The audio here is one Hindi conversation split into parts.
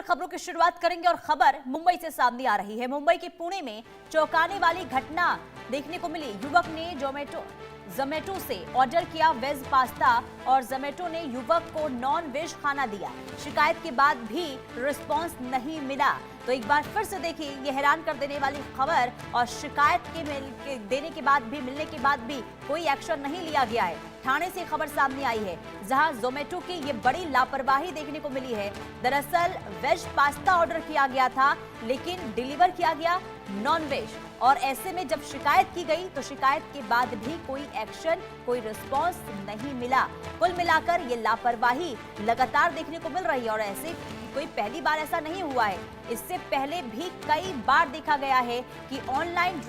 खबरों की शुरुआत करेंगे और खबर मुंबई से सामने आ रही है। मुंबई के पुणे में चौंकाने वाली घटना देखने को मिली। युवक ने जोमेटो से ऑर्डर किया वेज पास्ता और जोमेटो ने युवक को नॉन वेज खाना दिया। शिकायत के बाद भी रिस्पांस नहीं मिला। तो एक बार फिर से देखिए ये हैरान कर देने वाली खबर, और शिकायत देने के बाद भी, मिलने के बाद भी कोई एक्शन नहीं लिया गया है। थाने से खबर सामने आई है जहां जोमेटो की ये बड़ी लापरवाही देखने को मिली है। दरअसल वेज पास्ता ऑर्डर किया गया था लेकिन डिलीवर किया गया नॉन वेज, और ऐसे में जब शिकायत की गई तो शिकायत के बाद भी कोई एक्शन, कोई रिस्पांस नहीं मिला। कुल मिलाकर ये लापरवाही लगातार देखने को मिल रही है और ऐसे कोई पहली बार ऐसा नहीं हुआ है। इससे पहले भी कई बार देखा गया है कि ऑनलाइन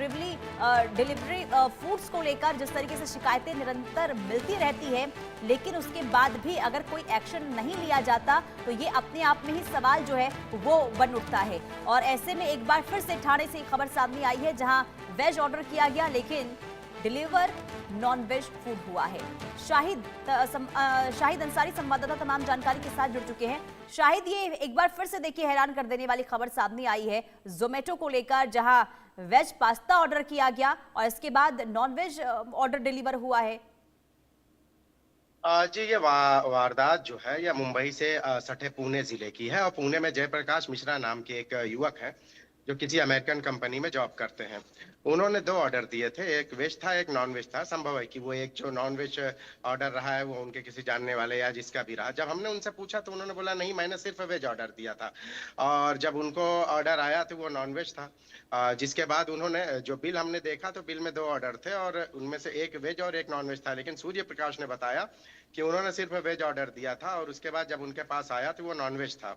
डिलीवरी फूड्स को लेकर जिस तरीके से शिकायतें निरंतर मिलती रहती है, लेकिन उसके बाद भी अगर कोई एक्शन नहीं लिया जाता तो ये अपने आप में ही सवाल जो है वो बन उठता है। और ऐसे में एक बार फिर से ठाणे से खबर सामने आई है जहां वेज ऑर्डर किया गया लेकिन डिलीवर नॉन वेज फूड हुआ है। शाहिद अंसारी संवाददाता तमाम जानकारी के साथ जुड़ चुके हैं। शाहिद, ये एक बार फिर से देखिए हैरान कर देने वाली खबर सामने आई है जोमेटो को लेकर, जहां वेज पास्ता ऑर्डर किया गया और इसके बाद नॉन वेज ऑर्डर डिलीवर हुआ है। जी, ये वारदात जो है यह मुंबई से सटे पुणे जिले की है और पुणे में जयप्रकाश मिश्रा नाम के एक युवक है जो किसी अमेरिकन कंपनी में जॉब करते हैं। उन्होंने 2 ऑर्डर दिए थे, एक वेज था एक नॉन वेज था। संभव है कि वो एक जो नॉन वेज ऑर्डर रहा है वो उनके किसी जानने वाले या जिसका भी रहा। जब हमने उनसे पूछा तो उन्होंने बोला नहीं, मैंने सिर्फ वेज ऑर्डर दिया था, और जब उनको ऑर्डर आया तो वो नॉन वेज था। जिसके बाद उन्होंने जो बिल हमने देखा तो बिल में 2 ऑर्डर थे और उनमें से एक वेज और एक नॉन वेज था, लेकिन सूर्य प्रकाश ने बताया कि उन्होंने सिर्फ वेज ऑर्डर दिया था और उसके बाद जब उनके पास आया तो वो नॉन वेज था।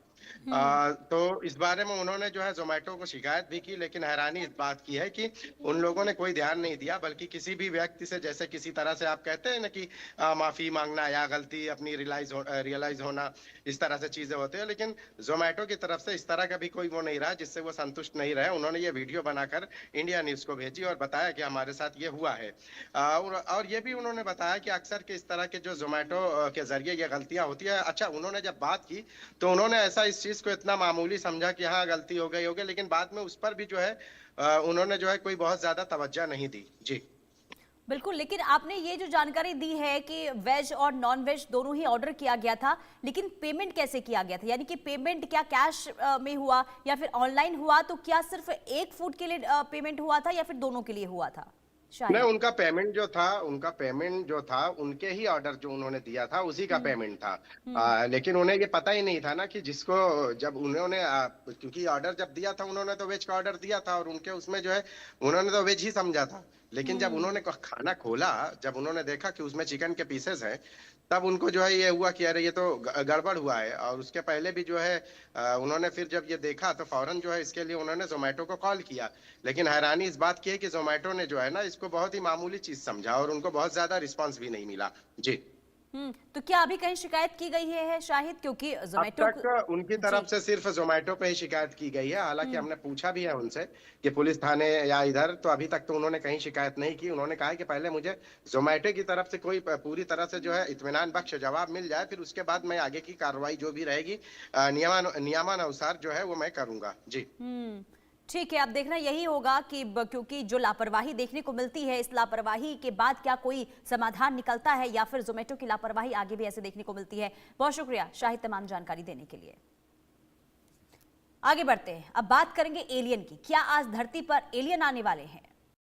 तो इस बारे में उन्होंने जो है जोमेटो को शिकायत भी की, लेकिन हैरानी इस बात की है कि उन लोगों ने कोई ध्यान नहीं दिया, बल्कि किसी भी व्यक्ति से, जैसे किसी तरह से आप कहते हैं ना कि माफी मांगना या गलती अपनी रियलाइज होना, इस तरह से चीजें होती है, लेकिन जोमेटो की तरफ से इस तरह का भी कोई वो नहीं रहा जिससे वो संतुष्ट नहीं रहे। उन्होंने ये वीडियो बनाकर इंडिया न्यूज को भेजी और बताया कि हमारे साथ ये हुआ है। और ये भी उन्होंने बताया कि अक्सर के इस तरह के जो जोमेटो के जरिए ये गलतियां होती है। अच्छा, उन्होंने जब बात की तो उन्होंने ऐसा इस चीज को इतना मामूली समझा कि हाँ गलती हो गई होगी, लेकिन बाद में उस पर भी जो है उन्होंने जो है कोई बहुत ज्यादा तवज्जो नहीं दी। जी बिल्कुल, लेकिन आपने ये जो जानकारी दी है कि वेज और नॉन वेज दोनों ही ऑर्डर किया गया था, लेकिन पेमेंट कैसे किया गया था? यानी कि पेमेंट क्या कैश में हुआ या फिर ऑनलाइन हुआ? तो क्या सिर्फ एक फूड के लिए पेमेंट हुआ था या फिर दोनों के लिए हुआ था? नहीं, शायद उनका पेमेंट जो था उनके ही ऑर्डर जो उन्होंने दिया था उसी का हम्म पेमेंट था। हम्म लेकिन उन्हें ये पता ही नहीं था ना कि जिसको, जब उन्होंने क्योंकि ऑर्डर जब दिया था उन्होंने तो वेज का ऑर्डर दिया था और उनके उसमें जो है उन्होंने तो वेज ही समझा था। लेकिन जब हम्म उन्होंने खाना खोला, जब उन्होंने देखा कि उसमें चिकन के पीसेस हैं, तब उनको जो है ये हुआ कि अरे ये तो गड़बड़ हुआ है। और उसके पहले भी जो है उन्होंने फिर जब ये देखा तो फौरन जो है इसके लिए उन्होंने जोमेटो को कॉल किया। लेकिन हैरानी इस बात की है कि जोमेटो ने जो है ना इसको बहुत ही मामूली चीज समझा और उनको बहुत ज्यादा रिस्पांस भी नहीं मिला। जी, तो क्या अभी कहीं शिकायत की गई है शाहिद? क्योंकि अब जोमेटो तक उनकी जी। तरफ से सिर्फ जोमेटो पे ही शिकायत की गई है। हालांकि हम्म हमने पूछा भी है उनसे कि पुलिस थाने या इधर, तो अभी तक तो उन्होंने कहीं शिकायत नहीं की। उन्होंने कहा है कि पहले मुझे जोमेटो की तरफ से कोई पूरी तरह से जो है इत्मीनान बख्श जवाब मिल जाए, फिर उसके बाद मैं आगे की कार्रवाई जो भी रहेगी नियमानुसार जो है वो मैं करूंगा। जी ठीक है, अब देखना यही होगा कि क्योंकि जो लापरवाही देखने को मिलती है, इस लापरवाही के बाद क्या कोई समाधान निकलता है या फिर जोमेटो की लापरवाही आगे भी ऐसे देखने को मिलती है। बहुत शुक्रिया शाहिद तमाम जानकारी देने के लिए। आगे बढ़ते हैं, अब बात करेंगे एलियन की। क्या आज धरती पर एलियन आने वाले हैं?